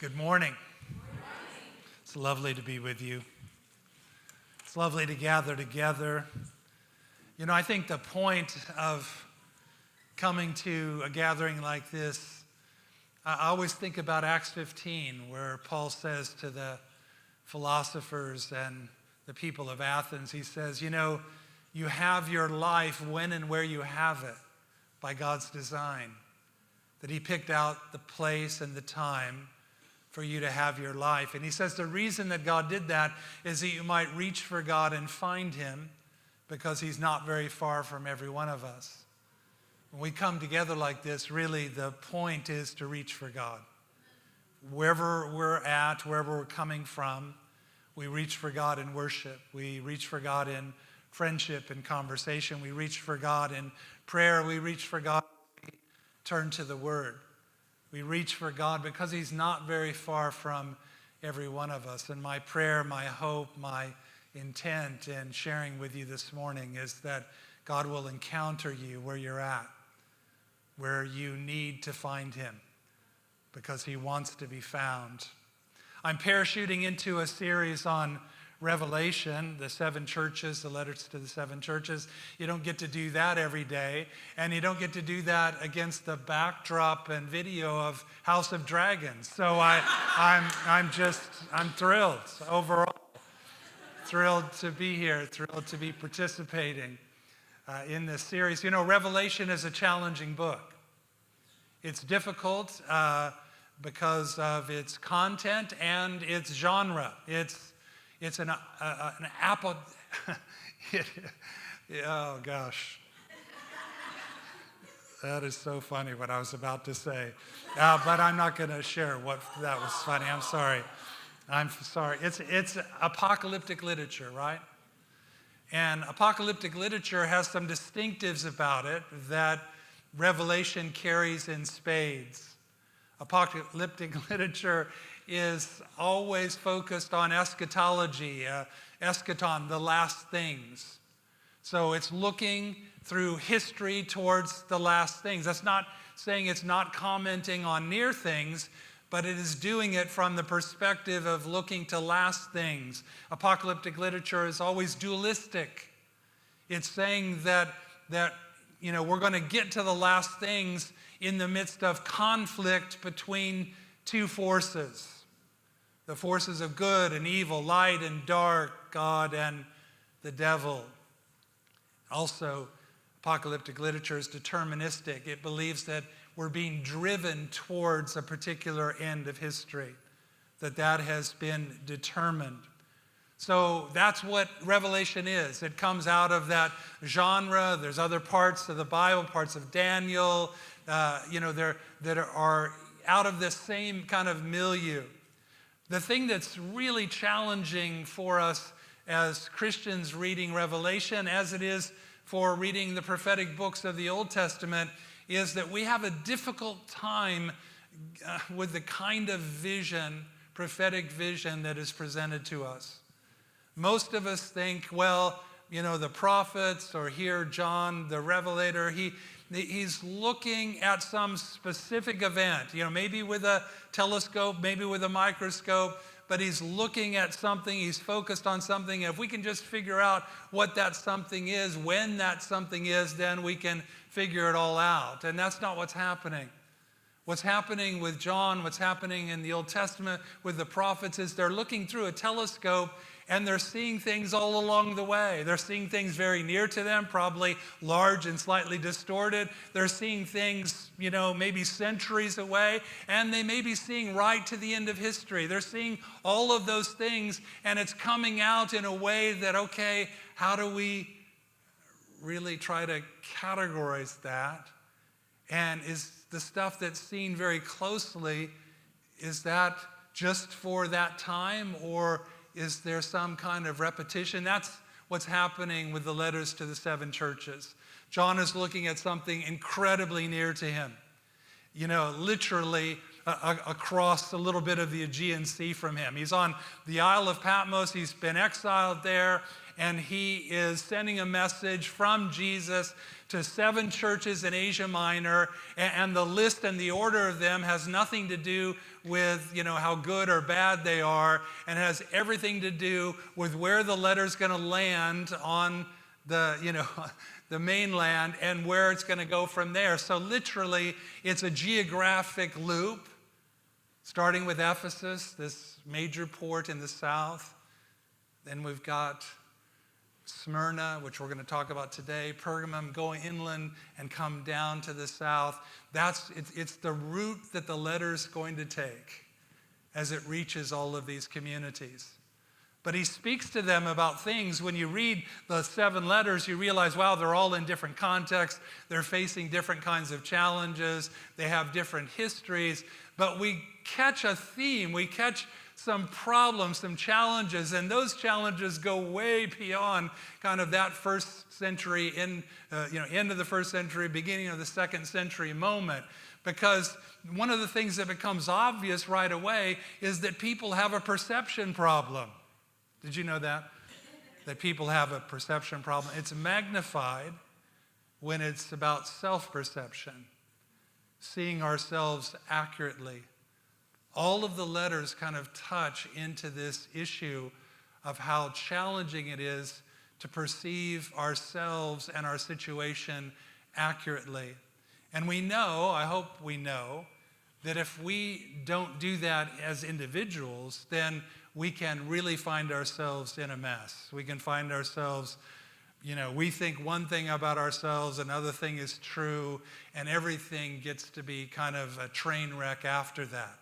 Good morning. It's lovely to be with you. It's lovely to gather together. You know, I think the point of coming to a gathering like this, I always think about Acts 15, where Paul says to the philosophers and the people of Athens, he says, you know, you have your life when and where you have it by God's design. That he picked out the place and the time for you to have your life. And he says the reason that God did that is that you might reach for God and find him, because he's not very far from every one of us. When we come together like this, really the point is to reach for God. Wherever we're at, wherever we're coming from, we reach for God in worship. We reach for God in friendship and conversation. We reach for God in prayer. We reach for God. Turn to the Word. We reach for God because he's not very far from every one of us. And my prayer, my hope, my intent in sharing with you this morning is that God will encounter you where you're at, where you need to find him, because he wants to be found. I'm parachuting into a series on Revelation, the 7 churches, the letters to the 7 churches. You don't get to do that every day, and you don't get to do that against the backdrop and video of House of Dragons. So I'm thrilled overall, thrilled to be here, thrilled to be participating in this series. You know, Revelation is a challenging book. It's difficult because of its content and its genre. It's an apple. Oh, gosh. That is so funny what I was about to say. But I'm not going to share what that was funny. I'm sorry. It's apocalyptic literature, right? And apocalyptic literature has some distinctives about it that Revelation carries in spades. Apocalyptic literature is always focused on eschatology, eschaton, the last things. So it's looking through history towards the last things. That's not saying it's not commenting on near things, but it is doing it from the perspective of looking to last things. Apocalyptic literature is always dualistic. It's saying that you know, we're going to get to the last things in the midst of conflict between two forces. The forces of good and evil, light and dark, God and the devil. Also, apocalyptic literature is deterministic. It believes that we're being driven towards a particular end of history, that has been determined. So that's what Revelation is. It comes out of that genre. There's other parts of the Bible, parts of Daniel, that are out of this same kind of milieu. The thing that's really challenging for us as Christians reading Revelation, as it is for reading the prophetic books of the Old Testament, is that we have a difficult time with the kind of vision, prophetic vision, that is presented to us. Most of us think, well, you know, the prophets, or here John, the Revelator, he's looking at some specific event, you know, maybe with a telescope, maybe with a microscope, but he's looking at something, he's focused on something. If we can just figure out what that something is, when that something is, then we can figure it all out. And that's not what's happening. What's happening with John, what's happening in the Old Testament with the prophets, is they're looking through a telescope and they're seeing things all along the way. They're seeing things very near to them, probably large and slightly distorted. They're seeing things, you know, maybe centuries away, and they may be seeing right to the end of history. They're seeing all of those things, and it's coming out in a way that, okay, how do we really try to categorize that? And is the stuff that's seen very closely, is that just for that time, or is there some kind of repetition? That's what's happening with the letters to the 7 churches. John is looking at something incredibly near to him. You know, literally across a little bit of the Aegean Sea from him. He's on the Isle of Patmos. He's been exiled there, and he is sending a message from Jesus to 7 churches in Asia Minor, and the list and the order of them has nothing to do with, how good or bad they are, and has everything to do with where the letter's going to land on the, the mainland and where it's going to go from there. So literally, it's a geographic loop, starting with Ephesus, this major port in the south. Then we've got Smyrna, which we're going to talk about today, Pergamum, go inland and come down to the south. It's the route that the letter's going to take as it reaches all of these communities. But he speaks to them about things. When you read the 7 letters, you realize, wow, they're all in different contexts. They're facing different kinds of challenges. They have different histories. But we catch a theme. We catch some problems, some challenges, and those challenges go way beyond kind of that first century, end of the first century, beginning of the second century moment. Because one of the things that becomes obvious right away is that people have a perception problem. Did you know that? That people have a perception problem. It's magnified when it's about self-perception, seeing ourselves accurately. All of the letters kind of touch into this issue of how challenging it is to perceive ourselves and our situation accurately. And we know, I hope we know, that if we don't do that as individuals, then we can really find ourselves in a mess. We can find ourselves, we think one thing about ourselves, another thing is true, and everything gets to be kind of a train wreck after that.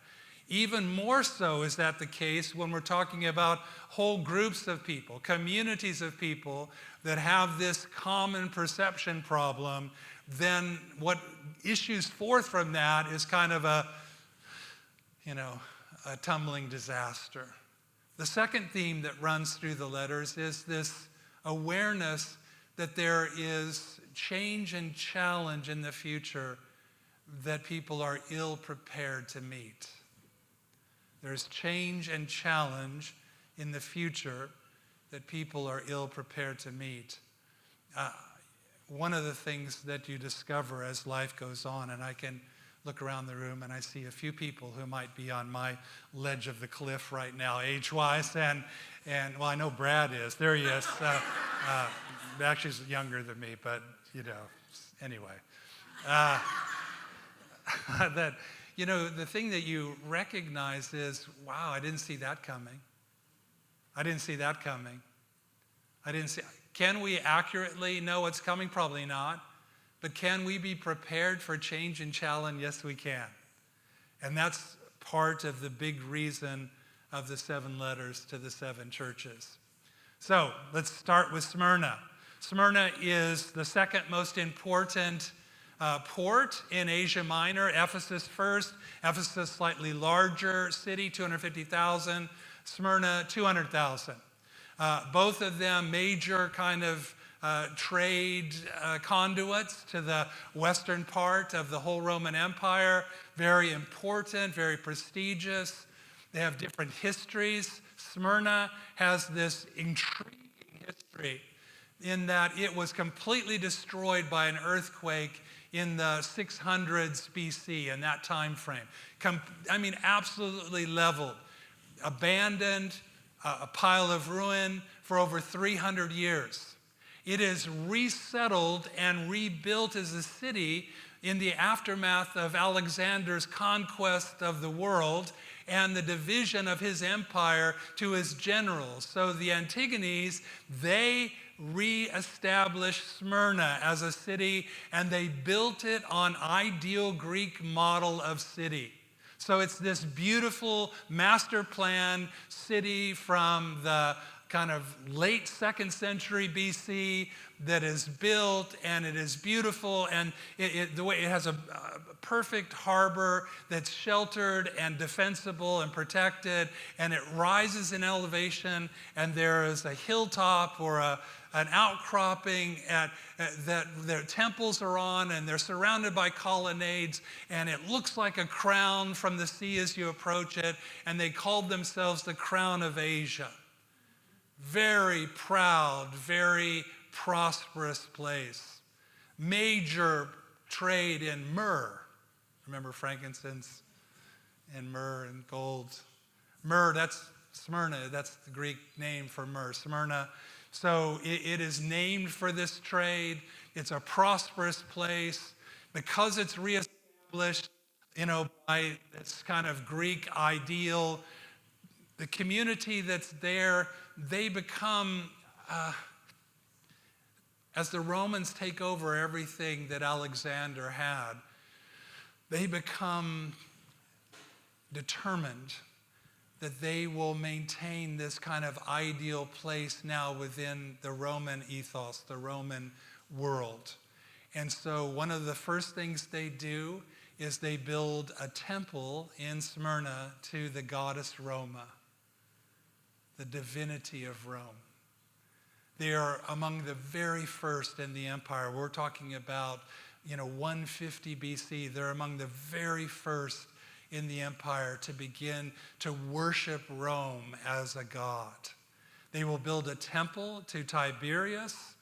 Even more so is that the case when we're talking about whole groups of people, communities of people that have this common perception problem. Then what issues forth from that is kind of a tumbling disaster. The second theme that runs through the letters is this awareness that there is change and challenge in the future that people are ill prepared to meet. There's change and challenge in the future that people are ill prepared to meet. One of the things that you discover as life goes on, and I can look around the room and I see a few people who might be on my ledge of the cliff right now, age-wise, and well, I know Brad is. There he is. Actually, he's younger than me, but anyway. The thing that you recognize is, wow, I didn't see that coming. Can we accurately know what's coming? Probably not. But can we be prepared for change and challenge? Yes, we can. And that's part of the big reason of the 7 letters to the 7 churches. So let's start with Smyrna. Smyrna is the second most important port in Asia Minor. Ephesus first. Ephesus, slightly larger city, 250,000. Smyrna, 200,000. Both of them major kind of trade conduits to the western part of the whole Roman Empire. Very important, very prestigious. They have different histories. Smyrna has this intriguing history in that it was completely destroyed by an earthquake in the 600s BC, in that time frame. Absolutely leveled, abandoned, a pile of ruin for over 300 years. It is resettled and rebuilt as a city in the aftermath of Alexander's conquest of the world and the division of his empire to his generals. So the Antigones, they re-established Smyrna as a city, and they built it on ideal Greek model of city. So it's this beautiful master plan city from the kind of late 2nd century BC that is built, and it is beautiful, and the way it has a perfect harbor that's sheltered and defensible and protected, and it rises in elevation, and there is a hilltop or an outcropping that their temples are on, and they're surrounded by colonnades, and it looks like a crown from the sea as you approach it, and they called themselves the Crown of Asia. Very proud, very prosperous place. Major trade in myrrh. Remember frankincense and myrrh and gold. Myrrh, that's Smyrna. That's the Greek name for myrrh, Smyrna. So it is named for this trade. It's a prosperous place because it's reestablished, by this kind of Greek ideal. The community that's there, they become, as the Romans take over everything that Alexander had, they become determined that they will maintain this kind of ideal place now within the Roman ethos, the Roman world. And so one of the first things they do is they build a temple in Smyrna to the goddess Roma, the divinity of Rome. They are among the very first in the empire. We're talking about, 150 BC. They're among the very first in the empire to begin to worship Rome as a god. They will build a temple to Tiberius,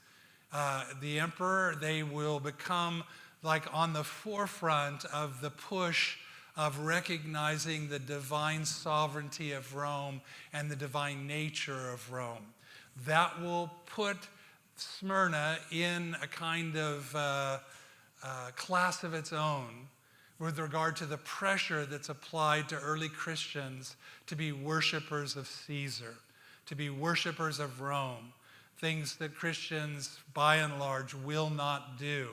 the emperor. They will become like on the forefront of the push of recognizing the divine sovereignty of Rome and the divine nature of Rome. That will put Smyrna in a kind of class of its own with regard to the pressure that's applied to early Christians to be worshipers of Caesar, to be worshipers of Rome, things that Christians, by and large, will not do.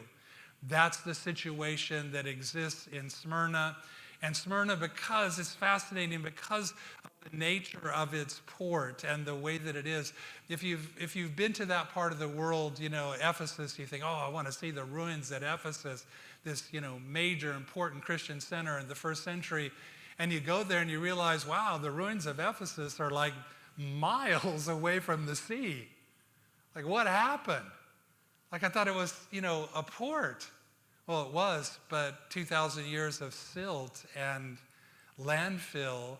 That's the situation that exists in Smyrna. And Smyrna, because it's fascinating, because of the nature of its port and the way that it is. If you've been to that part of the world, Ephesus, you think, oh, I want to see the ruins at Ephesus, this, major important Christian center in the first century. And you go there and you realize, wow, the ruins of Ephesus are like miles away from the sea. Like, what happened? Like, I thought it was, a port. Well, it was, but 2,000 years of silt and landfill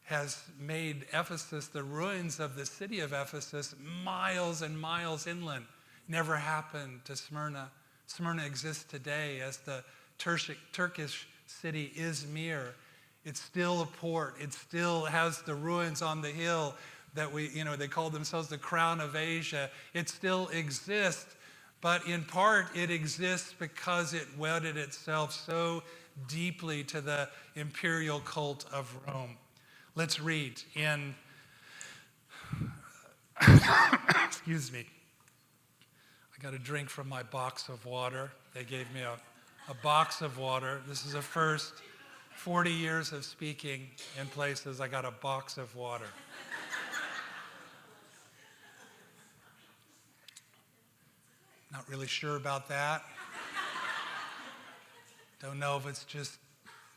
has made Ephesus, the ruins of the city of Ephesus, miles and miles inland. Never happened to Smyrna. Smyrna exists today as the Turkish city Izmir. It's still a port. It still has the ruins on the hill that they call themselves the crown of Asia. It still exists, but in part it exists because it wedded itself so deeply to the imperial cult of Rome. Let's read in, excuse me. I got a drink from my box of water. They gave me a box of water. This is the first 40 years of speaking in places. I got a box of water. Not really sure about that. Don't know if it's just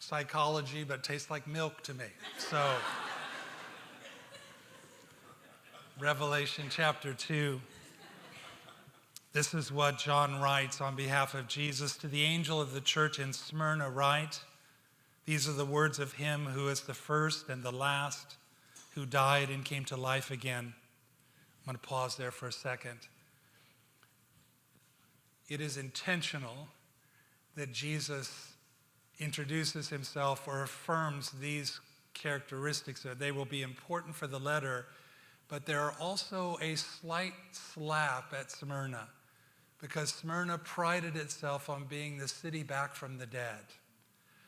psychology, but it tastes like milk to me. So, Revelation chapter 2. This is what John writes on behalf of Jesus. To the angel of the church in Smyrna write, these are the words of him who is the first and the last, who died and came to life again. I'm going to pause there for a second. It is intentional that Jesus introduces himself or affirms these characteristics. They will be important for the letter, but there are also a slight slap at Smyrna, because Smyrna prided itself on being the city back from the dead,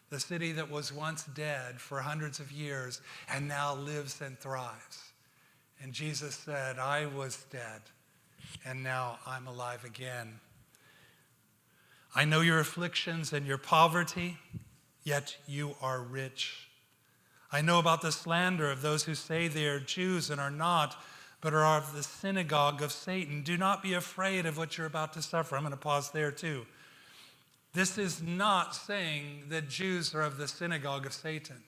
the city that was once dead for hundreds of years and now lives and thrives. And Jesus said, I was dead, and now I'm alive again. I know your afflictions and your poverty, yet you are rich. I know about the slander of those who say they are Jews and are not, but are of the synagogue of Satan. Do not be afraid of what you're about to suffer. I'm going to pause there too. This is not saying that Jews are of the synagogue of Satan.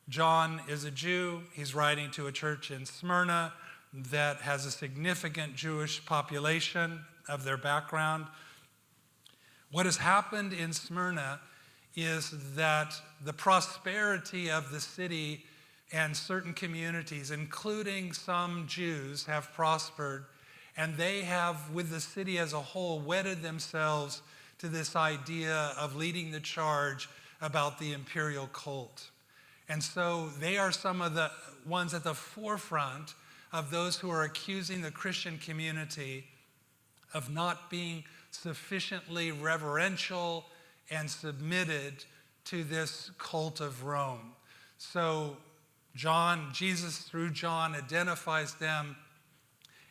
John is a Jew. He's writing to a church in Smyrna that has a significant Jewish population of their background. What has happened in Smyrna is that the prosperity of the city and certain communities, including some Jews, have prospered, and they have, with the city as a whole, wedded themselves to this idea of leading the charge about the imperial cult. And so they are some of the ones at the forefront of those who are accusing the Christian community of not being sufficiently reverential and submitted to this cult of Rome. So Jesus through John identifies them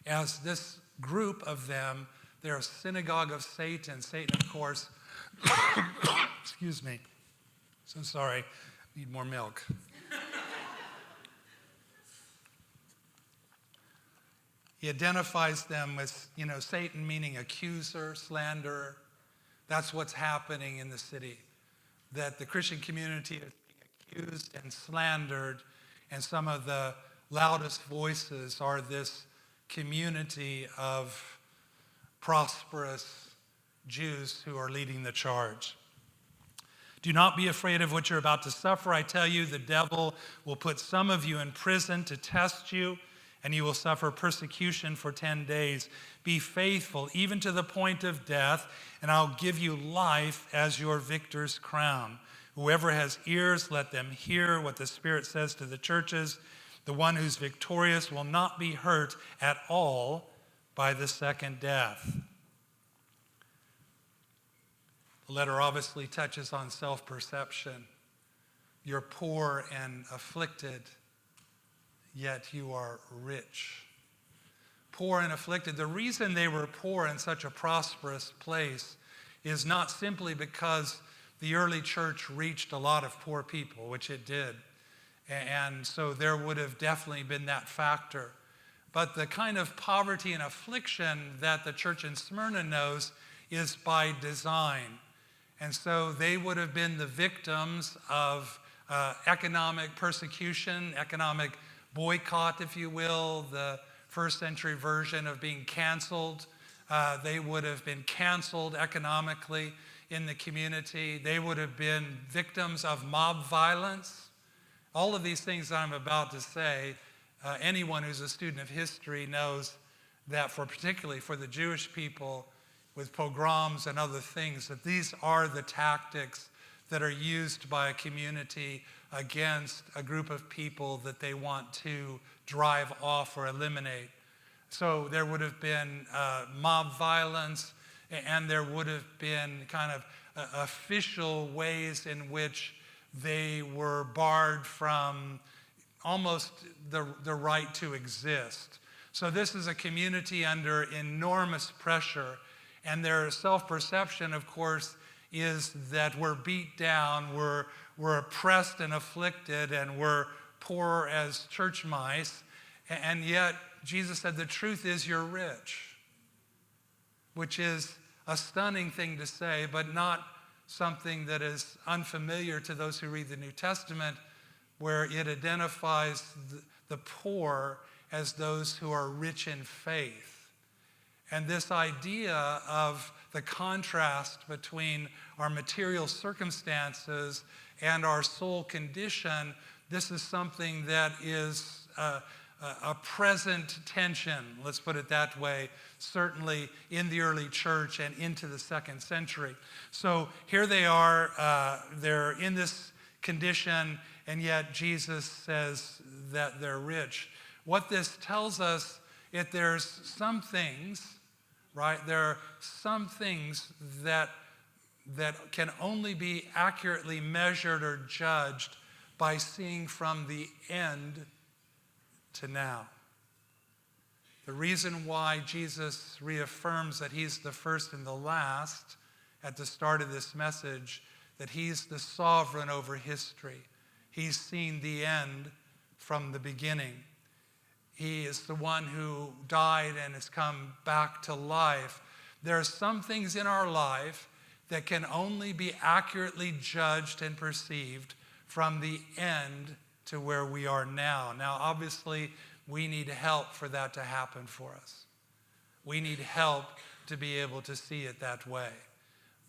as this group of them. They're a synagogue of Satan. Satan, of course, excuse me, so sorry, need more milk. He identifies them as, Satan meaning accuser, slanderer. That's what's happening in the city, that the Christian community is being accused and slandered, and some of the loudest voices are this community of prosperous Jews who are leading the charge. Do not be afraid of what you're about to suffer. I tell you, the devil will put some of you in prison to test you, and you will suffer persecution for 10 days. Be faithful, even to the point of death, and I'll give you life as your victor's crown. Whoever has ears, let them hear what the Spirit says to the churches. The one who's victorious will not be hurt at all by the second death. The letter obviously touches on self-perception. You're poor and afflicted, yet you are rich. Poor and afflicted. The reason they were poor in such a prosperous place is not simply because the early church reached a lot of poor people, which it did. And so there would have definitely been that factor. But the kind of poverty and affliction that the church in Smyrna knows is by design. And so they would have been the victims of economic persecution, economic boycott, if you will, the first century version of being canceled. They would have been canceled economically in the community. They would have been victims of mob violence. All of these things that I'm about to say, anyone who's a student of history knows that particularly for the Jewish people, with pogroms and other things, that these are the tactics that are used by a community against a group of people that they want to drive off or eliminate. So there would have been mob violence, and there would have been kind of official ways in which they were barred from almost the right to exist. So this is a community under enormous pressure, and their self-perception, of course, is that we're beat down, we're oppressed and afflicted, and we're poor as church mice. And yet, Jesus said, the truth is you're rich, which is a stunning thing to say, but not something that is unfamiliar to those who read the New Testament, where it identifies the poor as those who are rich in faith. And this idea of the contrast between our material circumstances and our soul condition, this is something that is a present tension, let's put it that way, certainly in the early church and into the second century. So here they are, they're in this condition, and yet Jesus says that they're rich. What this tells us, if there's some things, right, there are some things that can only be accurately measured or judged by seeing from the end to now. The reason why Jesus reaffirms that he's the first and the last at the start of this message, that he's the sovereign over history. He's seen the end from the beginning. He is the one who died and has come back to life. There are some things in our life that can only be accurately judged and perceived from the end to where we are now. Now, obviously, we need help for that to happen for us. We need help to be able to see it that way.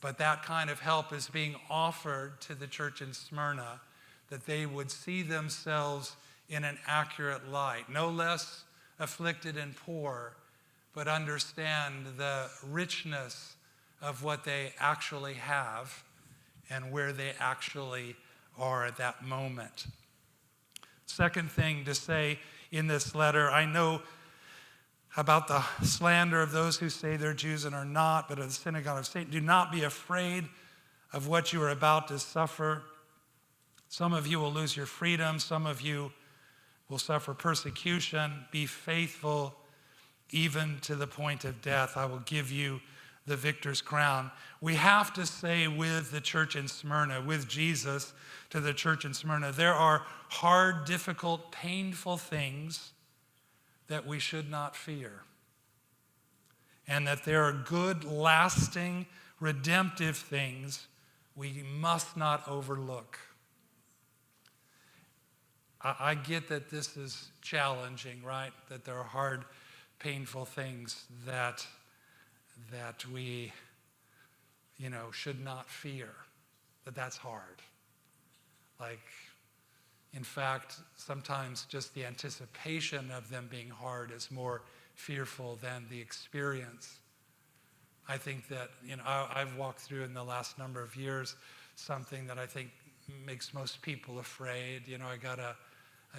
But that kind of help is being offered to the church in Smyrna, that they would see themselves in an accurate light, no less afflicted and poor, but understand the richness of what they actually have and where they actually are at that moment. Second thing to say in this letter, I know about the slander of those who say they're Jews and are not, but of the synagogue of Satan. Do not be afraid of what you are about to suffer. Some of you will lose your freedom. Some of you will suffer persecution. Be faithful even to the point of death. I will give you the victor's crown. We have to say with the church in Smyrna, with Jesus to the church in Smyrna, there are hard, difficult, painful things that we should not fear. And that there are good, lasting, redemptive things we must not overlook. I get that this is challenging, right? That there are hard, painful things that we, should not fear. That's hard. Like, in fact, sometimes just the anticipation of them being hard is more fearful than the experience. I think that, I've walked through in the last number of years something that I think makes most people afraid. I got a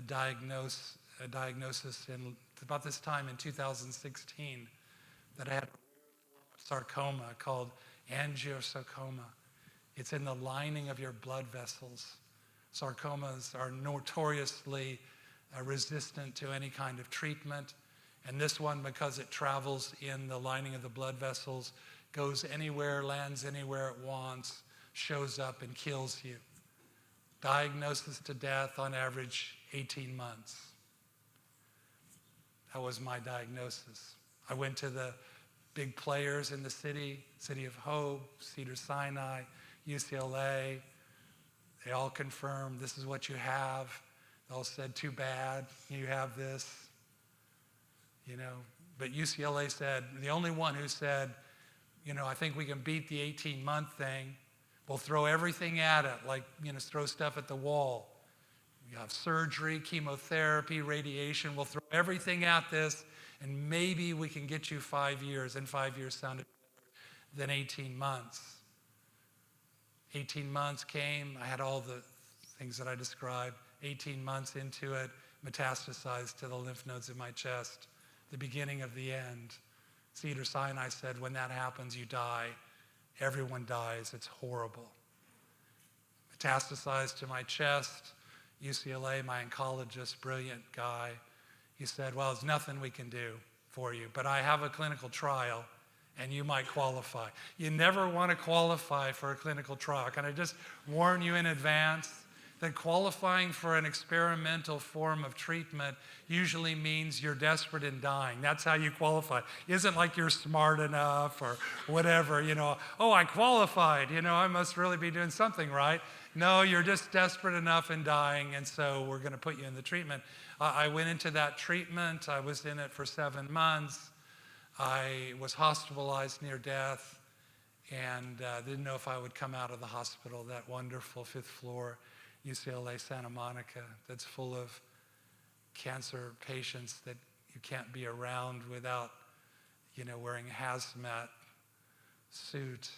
diagnosis in about this time in 2016 that I had sarcoma called angiosarcoma. It's in the lining of your blood vessels. Sarcomas are notoriously resistant to any kind of treatment. And this one, because it travels in the lining of the blood vessels, goes anywhere, lands anywhere it wants, shows up and kills you. Diagnosis to death on average 18 months. That was my diagnosis. I went to the big players in the city, City of Hope, Cedars-Sinai, UCLA. They all confirmed, this is what you have. They all said, too bad, you have this. But UCLA said, the only one who said, I think we can beat the 18-month thing. We'll throw everything at it, like, throw stuff at the wall. We have surgery, chemotherapy, radiation. We'll throw everything at this, and maybe we can get you 5 years. And 5 years sounded better than 18 months. 18 months came. I had all the things that I described. 18 months into it, metastasized to the lymph nodes in my chest. The beginning of the end. Cedars-Sinai said, when that happens, you die. Everyone dies. It's horrible. Metastasized to my chest. UCLA, my oncologist, brilliant guy. He said, well, there's nothing we can do for you, but I have a clinical trial and you might qualify. You never want to qualify for a clinical trial. Can I just warn you in advance that qualifying for an experimental form of treatment usually means you're desperate and dying. That's how you qualify. It isn't like you're smart enough or whatever, oh, I qualified, I must really be doing something right. No, you're just desperate enough and dying, and so we're going to put you in the treatment. I went into that treatment. I was in it for 7 months. I was hospitalized near death and didn't know if I would come out of the hospital, that wonderful 5th floor UCLA Santa Monica that's full of cancer patients that you can't be around without, wearing a hazmat suit.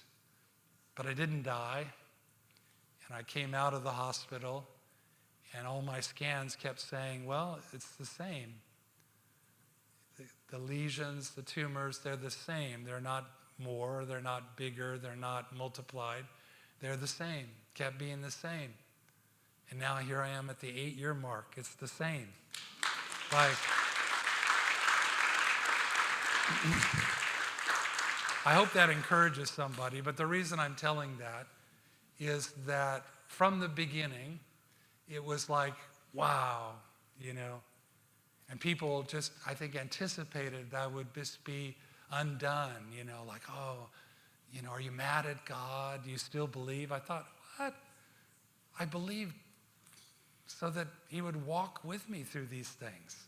But I didn't die, and I came out of the hospital, and all my scans kept saying, well, it's the same. The lesions, the tumors, they're the same. They're not more, they're not bigger, they're not multiplied. They're the same, kept being the same. And now here I am at the 8-year mark. It's the same. Like, I hope that encourages somebody, but the reason I'm telling that is that from the beginning, it was like, wow, and people just, I think, anticipated that I would just be undone, like, oh, are you mad at God? Do you still believe? I thought, what? I believed so that he would walk with me through these things.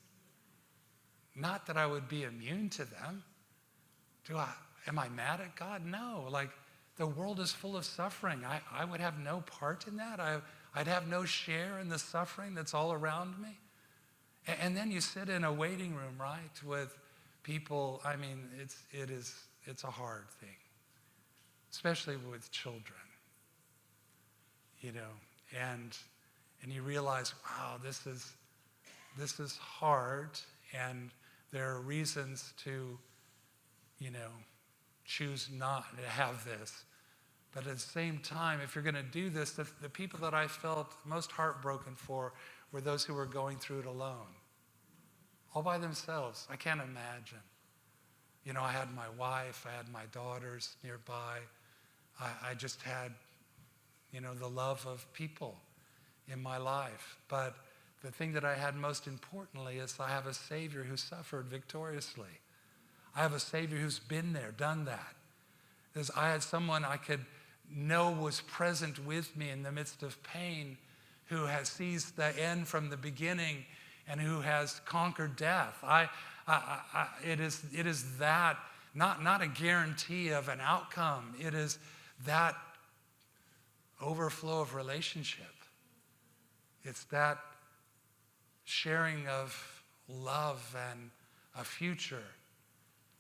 Not that I would be immune to them. Am I mad at God? No. Like, the world is full of suffering. I would have no part in that. I'd have no share in the suffering that's all around me. And then you sit in a waiting room, right, with people. I mean, it's a hard thing, especially with children, and you realize, wow, this is this is hard, and there are reasons to, choose not to have this. But at the same time, if you're going to do this, the people that I felt most heartbroken for were those who were going through it alone, all by themselves. I can't imagine. I had my wife, I had my daughters nearby. I just had, the love of people in my life. But the thing that I had most importantly is I have a Savior who suffered victoriously. I have a Savior who's been there, done that. Because I had someone I could know was present with me in the midst of pain, who has sees the end from the beginning and who has conquered death. It is that, not a guarantee of an outcome. It is that overflow of relationship. It's that sharing of love and a future.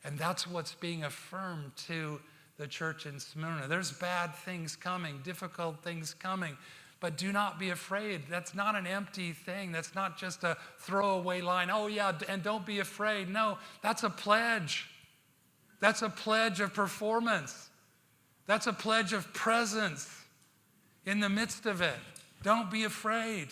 And that's what's being affirmed to the church in Smyrna. There's bad things coming, difficult things coming, but do not be afraid. That's not an empty thing. That's not just a throwaway line. Oh yeah, and don't be afraid. No, that's a pledge. That's a pledge of performance. That's a pledge of presence in the midst of it. Don't be afraid.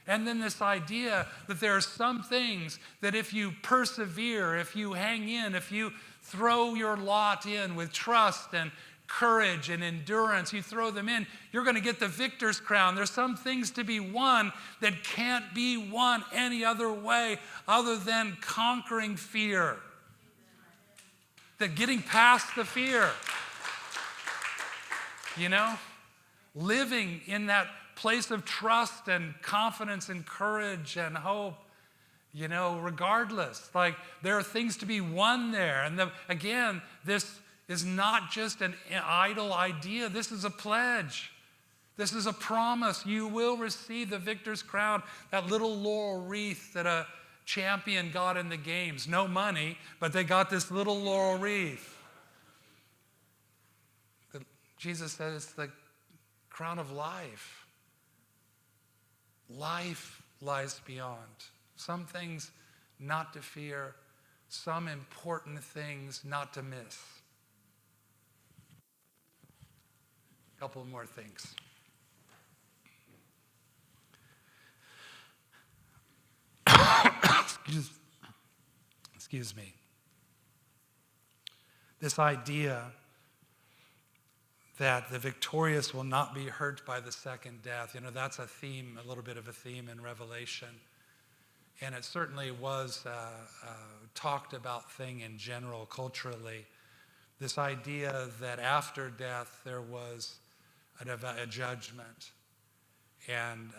And then this idea that there are some things that if you persevere, if you hang in, if you throw your lot in with trust and courage and endurance, you throw them in, you're going to get the victor's crown. There's some things to be won that can't be won any other way other than conquering fear. That getting past the fear. Living in that place of trust and confidence and courage and hope, regardless. Like, there are things to be won there. And again, this is not just an idle idea. This is a pledge. This is a promise. You will receive the victor's crown, that little laurel wreath that a champion got in the games. No money, but they got this little laurel wreath. Jesus said it's the crown of life. Life lies beyond. Some things not to fear, some important things not to miss. A couple more things. Excuse me. This idea that the victorious will not be hurt by the second death. That's a theme, a little bit of a theme in Revelation. And it certainly was a talked about thing in general, culturally. This idea that after death there was a judgment. And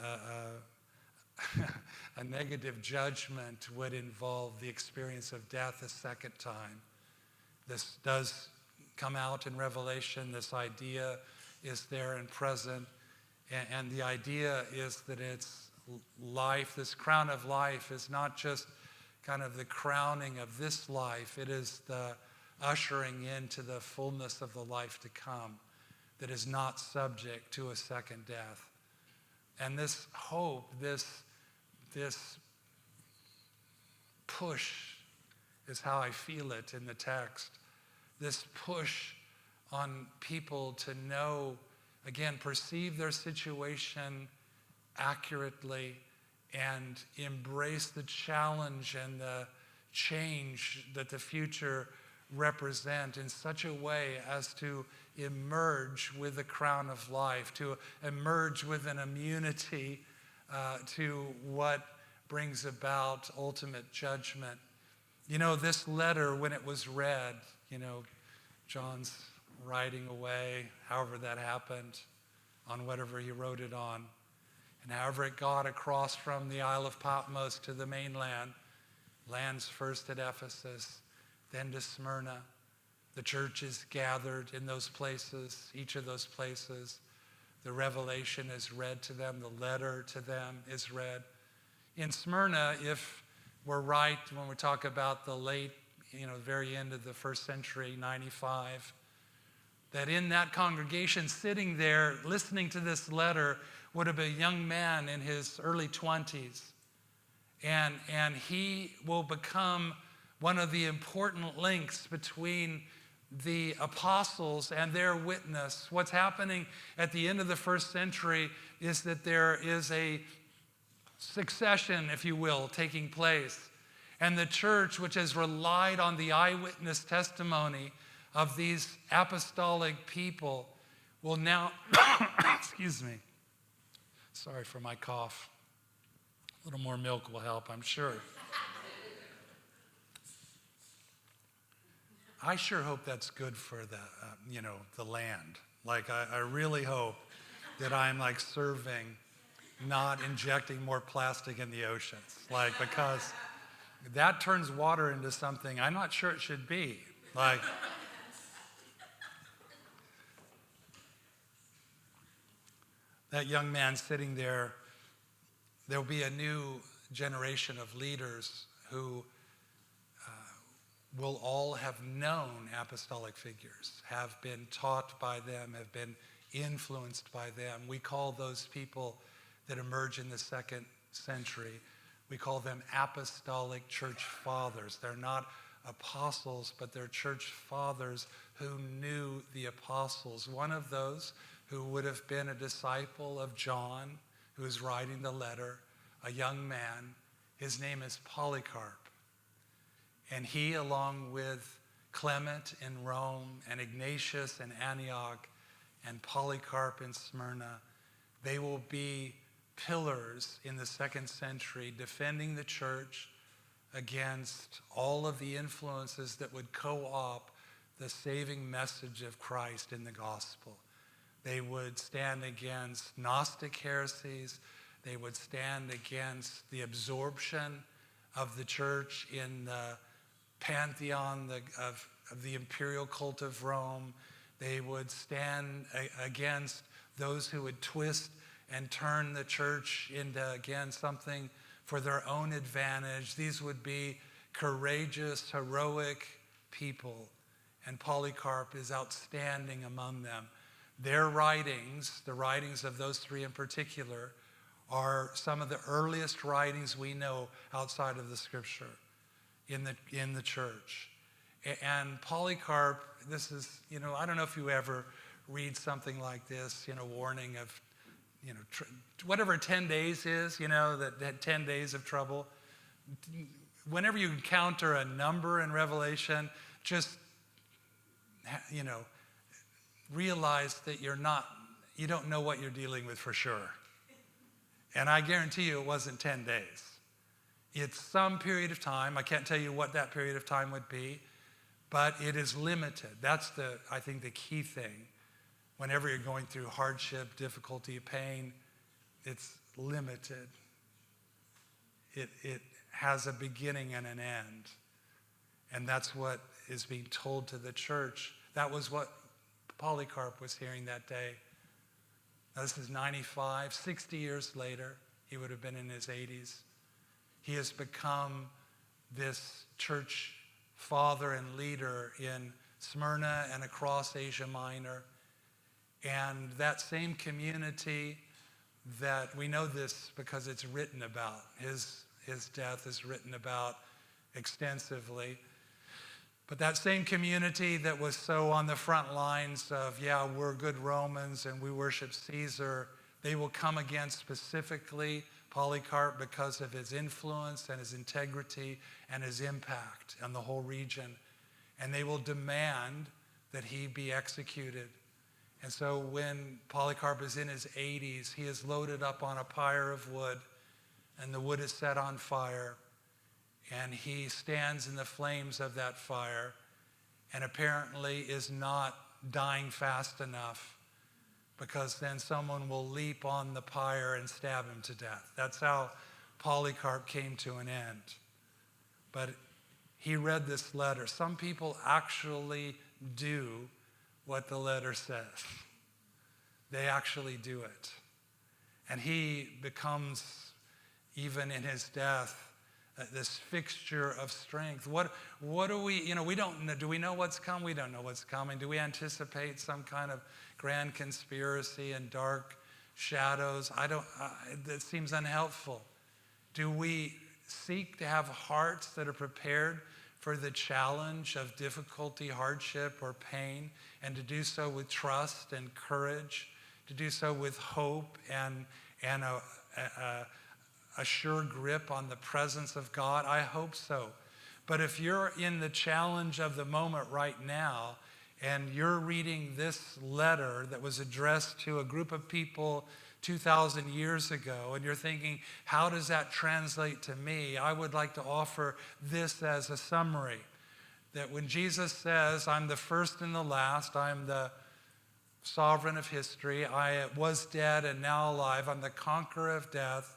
a negative judgment would involve the experience of death a second time. This does come out in Revelation. This idea is there and present. And the idea is that it's life, this crown of life is not just kind of the crowning of this life. It is the ushering into the fullness of the life to come that is not subject to a second death. And this hope, this push is how I feel it in the text. This push on people to know, again, perceive their situation accurately and embrace the challenge and the change that the future represent in such a way as to emerge with the crown of life, to emerge with an immunity to what brings about ultimate judgment. This letter, when it was read, John's writing away, however that happened, on whatever he wrote it on. And however it got across from the Isle of Patmos to the mainland, lands first at Ephesus, then to Smyrna. The churches gathered in those places, each of those places. The revelation is read to them. The letter to them is read. In Smyrna, if we're right when we talk about the late, very end of the first century, 95, that in that congregation sitting there listening to this letter would have been a young man in his early 20s. And he will become one of the important links between the apostles and their witness. What's happening at the end of the first century is that there is a succession, if you will, taking place. And the church, which has relied on the eyewitness testimony of these apostolic people, will now, excuse me, sorry for my cough. A little more milk will help, I'm sure. I sure hope that's good for the land. Like, I really hope that I'm like serving, not injecting more plastic in the oceans. Like, because that turns water into something I'm not sure it should be. Like, that young man sitting there, there'll be a new generation of leaders who will all have known apostolic figures, have been taught by them, have been influenced by them. We call those people that emerge in the second century, we call them apostolic church fathers. They're not apostles, but they're church fathers who knew the apostles. One of those who would have been a disciple of John, who is writing the letter, a young man, his name is Polycarp. And he, along with Clement in Rome and Ignatius in Antioch and Polycarp in Smyrna, they will be pillars in the second century, defending the church against all of the influences that would co-opt the saving message of Christ in the gospel. They would stand against Gnostic heresies. They would stand against the absorption of the church in the pantheon of the imperial cult of Rome. They would stand against those who would twist and turn the church into, again, something for their own advantage. These would be courageous, heroic people, and Polycarp is outstanding among them. Their writings, the writings of those three in particular, are some of the earliest writings we know outside of the scripture in the church. And Polycarp, this is, I don't know if you ever read something like this, warning of, whatever 10 days is, that 10 days of trouble. Whenever you encounter a number in Revelation, just, realize that you don't know what you're dealing with for sure. And I guarantee you it wasn't 10 days. It's some period of time. I can't tell you what that period of time would be, but it is limited. That's I think the key thing. Whenever you're going through hardship, difficulty, pain, it's limited. It has a beginning and an end. And that's what is being told to the church. That was what Polycarp was hearing that day. Now, this is 95, 60 years later. He would have been in his 80s. He has become this church father and leader in Smyrna and across Asia Minor. And that same community that we know this because it's written about. His death is written about extensively. But that same community that was so on the front lines of, we're good Romans and we worship Caesar, they will come against specifically Polycarp because of his influence and his integrity and his impact on the whole region. And they will demand that he be executed. And so when Polycarp is in his 80s, he is loaded up on a pyre of wood, and the wood is set on fire, and he stands in the flames of that fire, and apparently is not dying fast enough, because then someone will leap on the pyre and stab him to death. That's how Polycarp came to an end. But he read this letter. Some people actually do what the letter says. They actually do it. And he becomes, even in his death, this fixture of strength. What do we don't know. Do we know what's coming? We don't know what's coming. Do we anticipate some kind of grand conspiracy and dark shadows? That seems unhelpful. Do we seek to have hearts that are prepared for the challenge of difficulty, hardship, or pain, and to do so with trust and courage, to do so with hope and a sure grip on the presence of God? I hope so. But if you're in the challenge of the moment right now, and you're reading this letter that was addressed to a group of people 2,000 years ago, and you're thinking, how does that translate to me? I would like to offer this as a summary. That when Jesus says, I'm the first and the last, I'm the sovereign of history, I was dead and now alive, I'm the conqueror of death.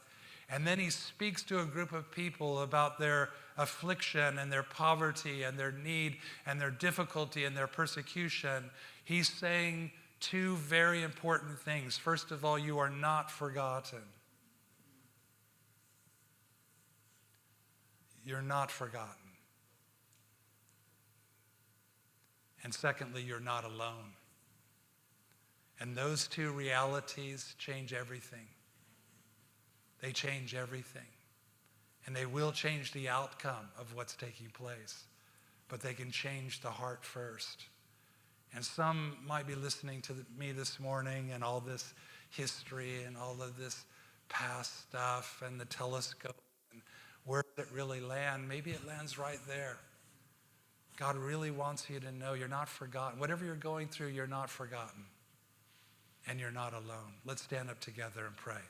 And then he speaks to a group of people about their affliction and their poverty and their need and their difficulty and their persecution. He's saying two very important things. First of all, you are not forgotten. You're not forgotten. And secondly, you're not alone. And those two realities change everything. They change everything. And they will change the outcome of what's taking place. But they can change the heart first. And some might be listening to me this morning and all this history and all of this past stuff and the telescope and where does it really land? Maybe it lands right there. God really wants you to know you're not forgotten. Whatever you're going through, you're not forgotten. And you're not alone. Let's stand up together and pray.